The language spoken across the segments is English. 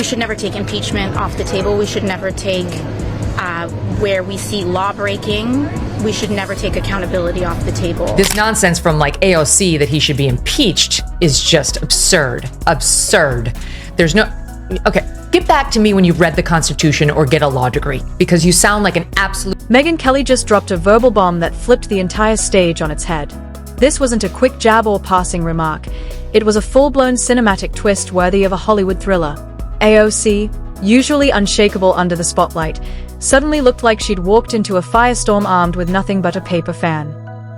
should never take impeachment off the table. We should never take where we see law breaking. We should never take accountability off the table. This nonsense from like AOC that he should be impeached is just absurd. Absurd. There's no... Okay, get back to me when you've read the Constitution or get a law degree, because you sound like an absolute... Megyn Kelly just dropped a verbal bomb that flipped the entire stage on its head. This wasn't a quick jab or passing remark. It was a full-blown cinematic twist worthy of a Hollywood thriller. AOC, usually unshakable under the spotlight, suddenly looked like she'd walked into a firestorm armed with nothing but a paper fan.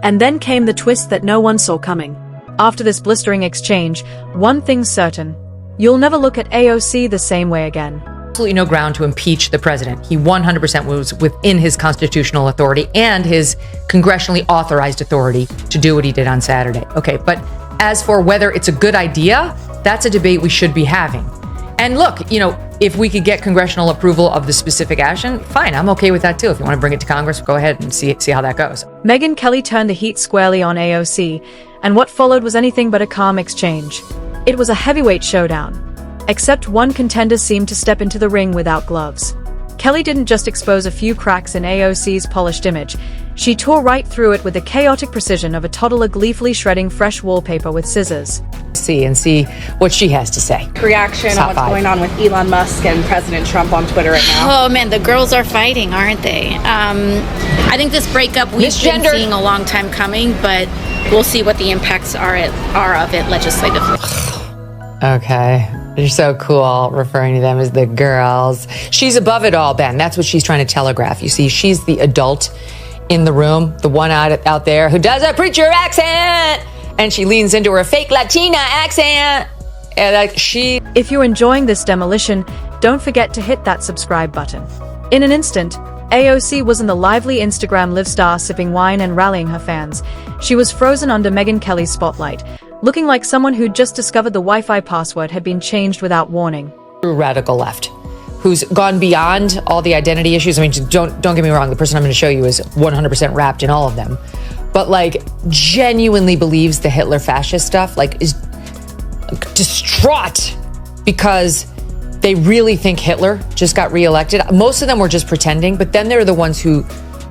And then came the twist that no one saw coming. After this blistering exchange, one thing's certain: you'll never look at AOC the same way again. Absolutely no ground to impeach the president. He 100% was within his constitutional authority and his congressionally authorized authority to do what he did on Saturday. Okay, but as for whether it's a good idea, that's a debate we should be having. And look, you know, if we could get congressional approval of the specific action, fine, I'm okay with that too. If you want to bring it to Congress, go ahead and see how that goes. Megyn Kelly turned the heat squarely on AOC, and what followed was anything but a calm exchange. It was a heavyweight showdown. Except one contender seemed to step into the ring without gloves. Kelly didn't just expose a few cracks in AOC's polished image. She tore right through it with the chaotic precision of a toddler gleefully shredding fresh wallpaper with scissors. See what she has to say. Reaction on what's going on with Elon Musk and President Trump on Twitter right now. Oh man, the girls are fighting, aren't they? I think this breakup we've been seeing a long time coming, but we'll see what the impacts are of it legislatively. Okay. You're so cool referring to them as the girls. She's above it all, Ben. That's what she's trying to telegraph. You see, she's the adult in the room, the one out there who does a preacher accent, and she leans into her fake Latina accent. And If you're enjoying this demolition, don't forget to hit that subscribe button. In an instant, AOC was in the lively Instagram live star sipping wine and rallying her fans. She was frozen under Megyn Kelly's spotlight, looking like someone who'd just discovered the Wi-Fi password had been changed without warning. Radical left, who's gone beyond all the identity issues. I mean, don't get me wrong, the person I'm going to show you is 100% wrapped in all of them, but like genuinely believes the Hitler fascist stuff, like is distraught because they really think Hitler just got reelected. Most of them were just pretending, but then there are the ones who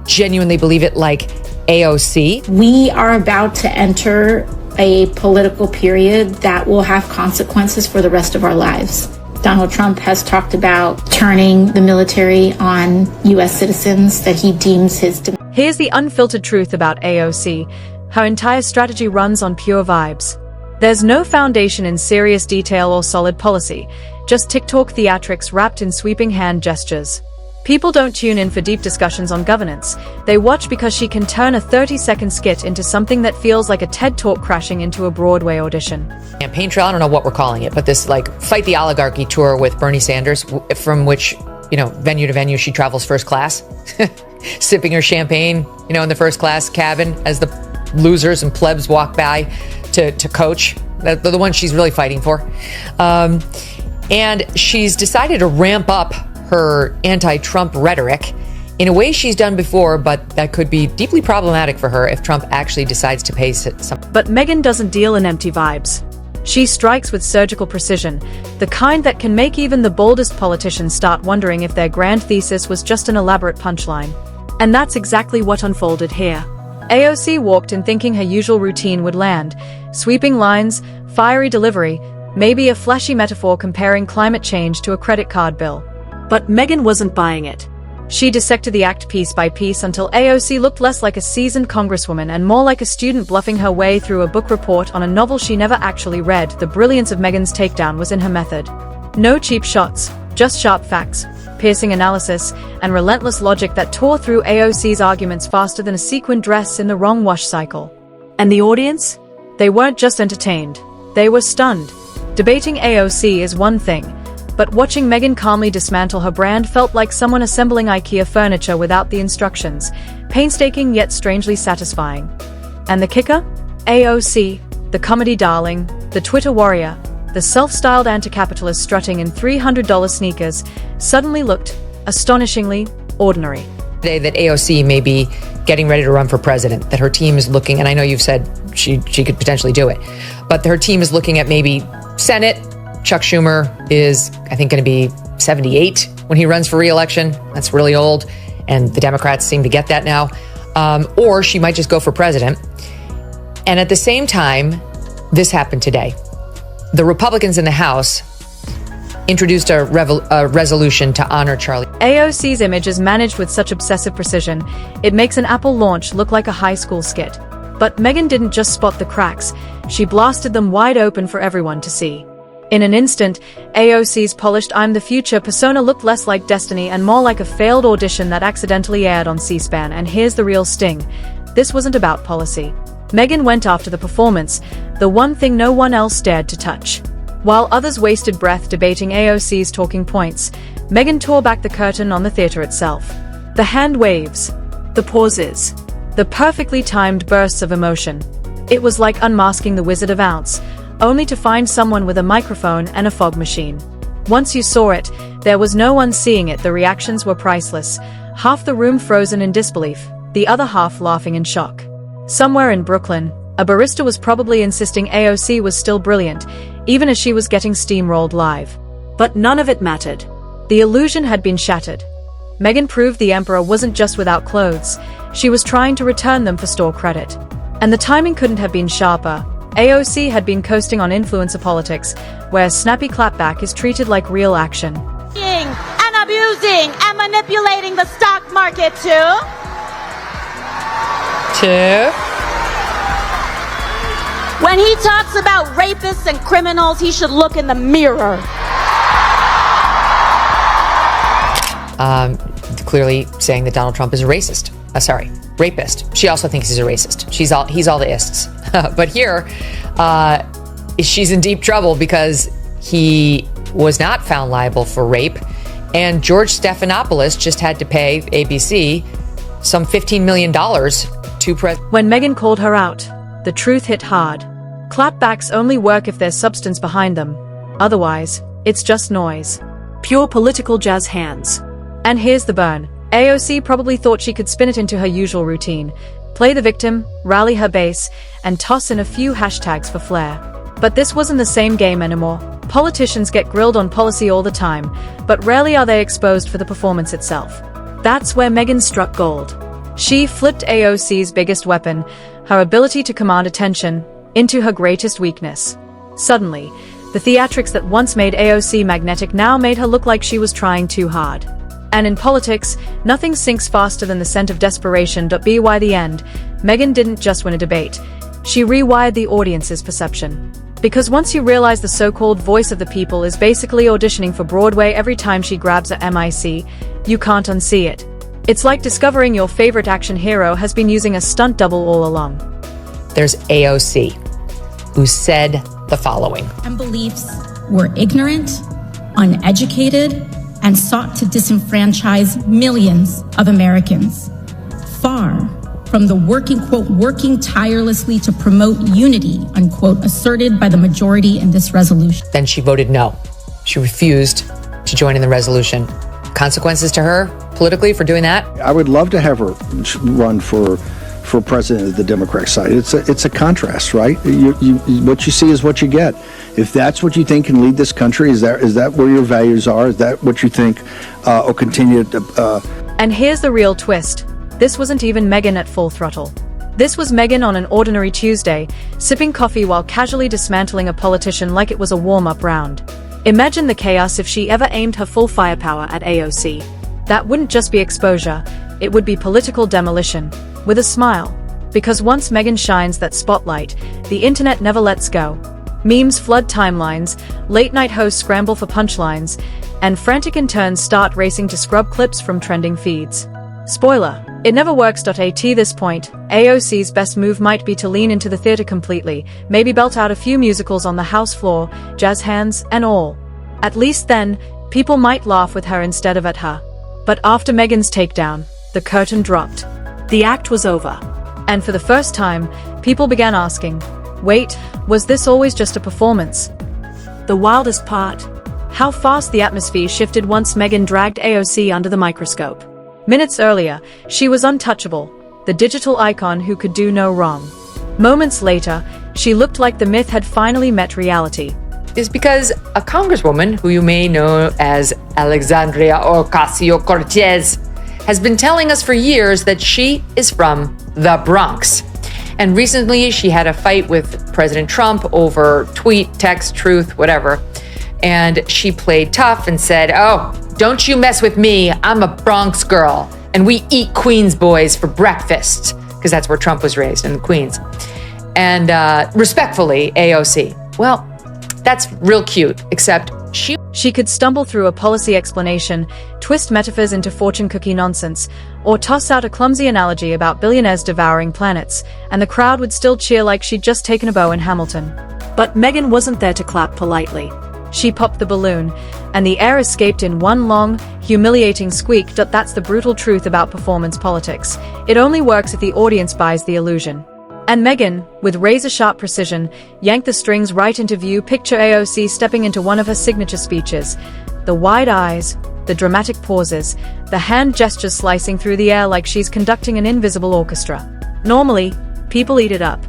genuinely believe it, like AOC. We are about to enter a political period that will have consequences for the rest of our lives. Donald Trump has talked about turning the military on U.S. citizens that he deems his... Here's the unfiltered truth about AOC. Her entire strategy runs on pure vibes. There's no foundation in serious detail or solid policy, just TikTok theatrics wrapped in sweeping hand gestures. People don't tune in for deep discussions on governance. They watch because she can turn a 30-second skit into something that feels like a TED Talk crashing into a Broadway audition. Campaign trail, I don't know what we're calling it, but this like Fight the Oligarchy tour with Bernie Sanders, from which, you know, venue to venue, she travels first class, sipping her champagne, you know, in the first class cabin as the losers and plebs walk by to coach. They're the ones she's really fighting for. And she's decided to ramp up her anti-Trump rhetoric in a way she's done before, but that could be deeply problematic for her if Trump actually decides to pay some. But Megyn doesn't deal in empty vibes. She strikes with surgical precision, the kind that can make even the boldest politicians start wondering if their grand thesis was just an elaborate punchline. And that's exactly what unfolded here. AOC walked in thinking her usual routine would land: sweeping lines, fiery delivery, maybe a flashy metaphor comparing climate change to a credit card bill. But Megyn wasn't buying it. She dissected the act piece by piece until AOC looked less like a seasoned congresswoman and more like a student bluffing her way through a book report on a novel she never actually read. The brilliance of Megyn's takedown was in her method. No cheap shots, just sharp facts, piercing analysis, and relentless logic that tore through AOC's arguments faster than a sequin dress in the wrong wash cycle. And the audience? They weren't just entertained. They were stunned. Debating AOC is one thing, but watching Megyn calmly dismantle her brand felt like someone assembling IKEA furniture without the instructions, painstaking yet strangely satisfying. And the kicker? AOC, the comedy darling, the Twitter warrior, the self-styled anti-capitalist strutting in $300 sneakers, suddenly looked astonishingly ordinary. Today that AOC may be getting ready to run for president, that her team is looking, and I know you've said she could potentially do it, but her team is looking at maybe Senate, Chuck Schumer is, I think, going to be 78 when he runs for re-election. That's really old. And the Democrats seem to get that now. Or she might just go for president. And at the same time, this happened today. The Republicans in the House introduced a resolution to honor Charlie. AOC's image is managed with such obsessive precision, it makes an Apple launch look like a high school skit. But Megyn didn't just spot the cracks, she blasted them wide open for everyone to see. In an instant, AOC's polished "I'm the future" persona looked less like destiny and more like a failed audition that accidentally aired on C-SPAN. And here's the real sting. This wasn't about policy. Megyn went after the performance, the one thing no one else dared to touch. While others wasted breath debating AOC's talking points, Megyn tore back the curtain on the theater itself. The hand waves, the pauses, the perfectly timed bursts of emotion. It was like unmasking the Wizard of Oz, only to find someone with a microphone and a fog machine. Once you saw it, there was no one seeing it. The reactions were priceless. Half the room frozen in disbelief, the other half laughing in shock. Somewhere in Brooklyn, a barista was probably insisting AOC was still brilliant, even as she was getting steamrolled live. But none of it mattered. The illusion had been shattered. Megyn proved the emperor wasn't just without clothes, she was trying to return them for store credit. And the timing couldn't have been sharper. AOC had been coasting on influencer politics, where snappy clapback is treated like real action. And abusing and manipulating the stock market too. When he talks about rapists and criminals, he should look in the mirror. Clearly saying that Donald Trump is a racist. Rapist. She also thinks he's a racist. He's all the ists. But here, she's in deep trouble because he was not found liable for rape, and George Stephanopoulos just had to pay ABC some $15 million to When Megyn called her out, the truth hit hard. Clapbacks only work if there's substance behind them. Otherwise, it's just noise. Pure political jazz hands. And here's the burn. AOC probably thought she could spin it into her usual routine. Play the victim, rally her base, and toss in a few hashtags for flair. But this wasn't the same game anymore. Politicians get grilled on policy all the time, but rarely are they exposed for the performance itself. That's where Megyn struck gold. She flipped AOC's biggest weapon, her ability to command attention, into her greatest weakness. Suddenly, the theatrics that once made AOC magnetic now made her look like she was trying too hard. And in politics, nothing sinks faster than the scent of desperation. By the end, Megyn didn't just win a debate. She rewired the audience's perception. Because once you realize the so-called voice of the people is basically auditioning for Broadway every time she grabs a mic, you can't unsee it. It's like discovering your favorite action hero has been using a stunt double all along. There's AOC, who said the following. And beliefs were ignorant, uneducated, and sought to disenfranchise millions of Americans. Far from the working tirelessly to promote unity, unquote, asserted by the majority in this resolution. Then she voted no. She refused to join in the resolution. Consequences to her politically for doing that? I would love to have her run for president of the Democratic side. It's a contrast, right? What you see is what you get. If that's what you think can lead this country, is that where your values are? Is that what you think will continue to... And here's the real twist. This wasn't even Megyn at full throttle. This was Megyn on an ordinary Tuesday, sipping coffee while casually dismantling a politician like it was a warm-up round. Imagine the chaos if she ever aimed her full firepower at AOC. That wouldn't just be exposure, it would be political demolition. With a smile. Because once Megyn shines that spotlight, the internet never lets go. Memes flood timelines, late-night hosts scramble for punchlines, and frantic interns start racing to scrub clips from trending feeds. Spoiler, it never works. At this point, AOC's best move might be to lean into the theater completely, maybe belt out a few musicals on the house floor, jazz hands and all. At least then, people might laugh with her instead of at her. But after Megyn's takedown, the curtain dropped. The act was over. And for the first time, people began asking, wait, was this always just a performance? The wildest part? How fast the atmosphere shifted once Megyn dragged AOC under the microscope. Minutes earlier, she was untouchable, the digital icon who could do no wrong. Moments later, she looked like the myth had finally met reality. is because a congresswoman who you may know as Alexandria Ocasio-Cortez has been telling us for years that she is from the Bronx. And recently she had a fight with President Trump over tweet, text, truth, whatever. And she played tough and said, "Oh, don't you mess with me. I'm a Bronx girl. And we eat Queens boys for breakfast," because that's where Trump was raised, in Queens. And respectfully, AOC. Well, that's real cute, except she could stumble through a policy explanation, twist metaphors into fortune cookie nonsense, or toss out a clumsy analogy about billionaires devouring planets, and the crowd would still cheer like she'd just taken a bow in Hamilton. But Megyn wasn't there to clap politely. She popped the balloon, and the air escaped in one long, humiliating squeak. That's the brutal truth about performance politics. It only works if the audience buys the illusion. And Megyn, with razor-sharp precision, yanked the strings right into view. Picture AOC stepping into one of her signature speeches. The wide eyes, the dramatic pauses, the hand gestures slicing through the air like she's conducting an invisible orchestra. Normally, people eat it up.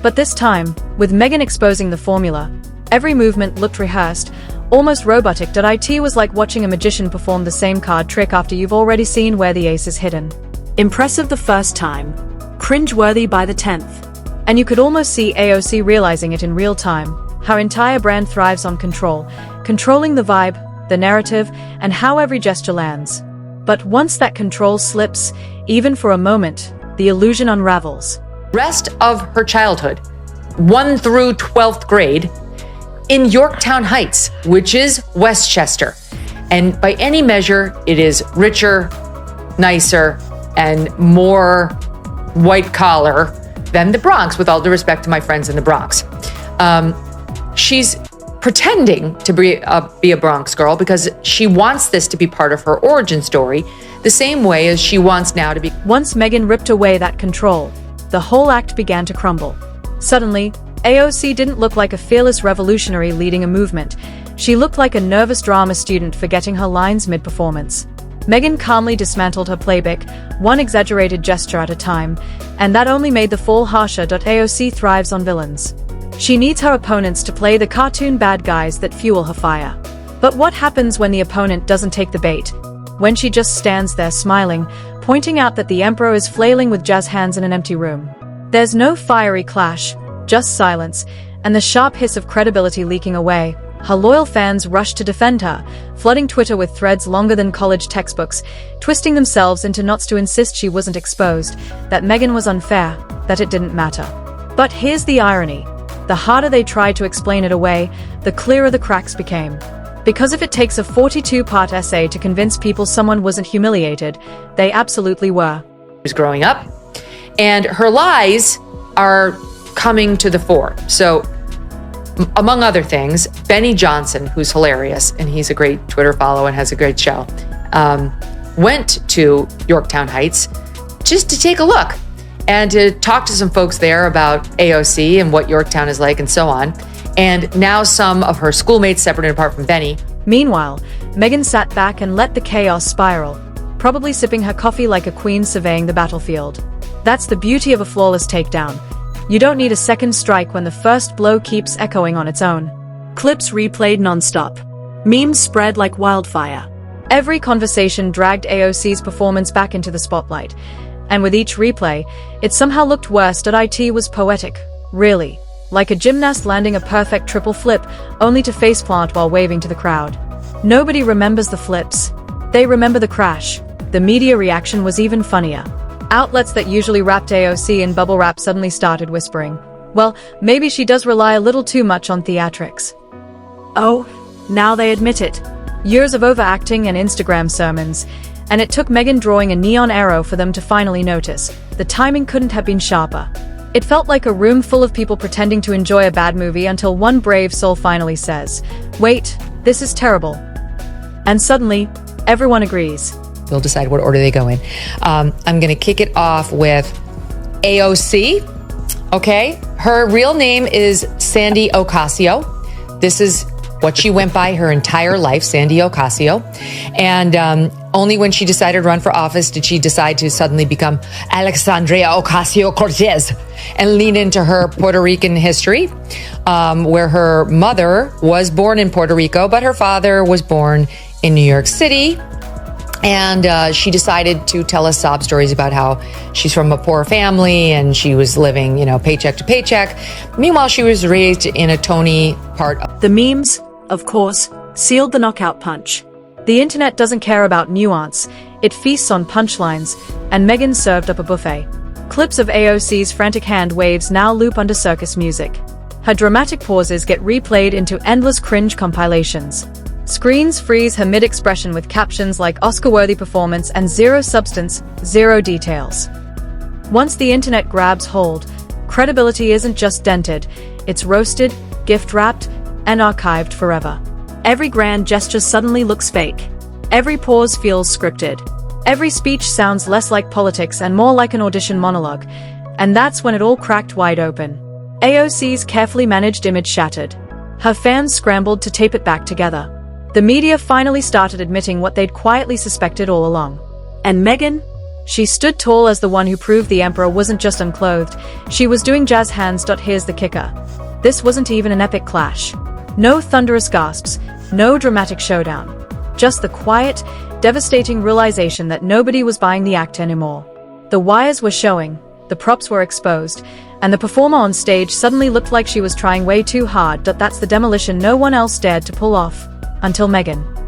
But this time, with Megyn exposing the formula, every movement looked rehearsed, almost robotic. It was like watching a magician perform the same card trick after you've already seen where the ace is hidden. Impressive the first time, cringeworthy by the 10th. And you could almost see AOC realizing it in real time. Her entire brand thrives on control, controlling the vibe, the narrative, and how every gesture lands. But once that control slips, even for a moment, the illusion unravels. Rest of her childhood, 1 through 12th grade, in Yorktown Heights, which is Westchester. And by any measure, it is richer, nicer, and more white collar than the Bronx, with all due respect to my friends in the Bronx. She's pretending to be a Bronx girl because she wants this to be part of her origin story, the same way as she wants now to be. Once Megyn ripped away that control, the whole act began to crumble. Suddenly, AOC didn't look like a fearless revolutionary leading a movement. She looked like a nervous drama student forgetting her lines mid-performance. Megyn calmly dismantled her playbook, one exaggerated gesture at a time, and that only made the fall harsher. AOC thrives on villains. She needs her opponents to play the cartoon bad guys that fuel her fire. But what happens when the opponent doesn't take the bait? When she just stands there smiling, pointing out that the emperor is flailing with jazz hands in an empty room. There's no fiery clash, just silence, and the sharp hiss of credibility leaking away. Her loyal fans rushed to defend her, flooding Twitter with threads longer than college textbooks, twisting themselves into knots to insist she wasn't exposed, that Megyn was unfair, that it didn't matter. But here's the irony. The harder they tried to explain it away, the clearer the cracks became. Because if it takes a 42-part essay to convince people someone wasn't humiliated, they absolutely were. Was growing up, and her lies are coming to the fore. So, among other things, Benny Johnson, who's hilarious, and he's a great Twitter follow and has a great show, went to Yorktown Heights just to take a look and to talk to some folks there about AOC and what Yorktown is like and so on. And now some of her schoolmates, separate and apart from Benny. Meanwhile, Megyn sat back and let the chaos spiral, probably sipping her coffee like a queen surveying the battlefield. That's the beauty of a flawless takedown. You don't need a second strike when the first blow keeps echoing on its own. Clips replayed nonstop. Memes spread like wildfire. Every conversation dragged AOC's performance back into the spotlight. And with each replay, it somehow looked worse. It was poetic. Really. Like a gymnast landing a perfect triple flip, only to faceplant while waving to the crowd. Nobody remembers the flips. They remember the crash. The media reaction was even funnier. Outlets that usually wrapped AOC in bubble wrap suddenly started whispering, well, maybe she does rely a little too much on theatrics. Oh, now they admit it. Years of overacting and Instagram sermons, and it took Megyn drawing a neon arrow for them to finally notice. The timing couldn't have been sharper. It felt like a room full of people pretending to enjoy a bad movie until one brave soul finally says, wait, this is terrible. And suddenly, everyone agrees. They'll decide what order they go in. I'm going to kick it off with AOC. Okay. Her real name is Sandy Ocasio. This is what she went by her entire life, Sandy Ocasio. And Only when she decided to run for office did she decide to suddenly become Alexandria Ocasio-Cortez and lean into her Puerto Rican history, where her mother was born in Puerto Rico, but her father was born in New York City. And she decided to tell us sob stories about how she's from a poor family and she was living, paycheck to paycheck. Meanwhile, she was raised in a Tony part of The memes, of course, sealed the knockout punch. The internet doesn't care about nuance, it feasts on punchlines, and Megyn served up a buffet. Clips of AOC's frantic hand waves now loop under circus music. Her dramatic pauses get replayed into endless cringe compilations. Screens freeze her mid-expression with captions like Oscar-worthy performance and zero substance, zero details. Once the internet grabs hold, credibility isn't just dented, it's roasted, gift-wrapped, and archived forever. Every grand gesture suddenly looks fake. Every pause feels scripted. Every speech sounds less like politics and more like an audition monologue. And that's when it all cracked wide open. AOC's carefully managed image shattered. Her fans scrambled to tape it back together. The media finally started admitting what they'd quietly suspected all along. And Megyn? She stood tall as the one who proved the emperor wasn't just unclothed, she was doing jazz hands. Here's the kicker. This wasn't even an epic clash. No thunderous gasps, no dramatic showdown. Just the quiet, devastating realization that nobody was buying the act anymore. The wires were showing, the props were exposed, and the performer on stage suddenly looked like she was trying way too hard. That's the demolition no one else dared to pull off. Until Megyn.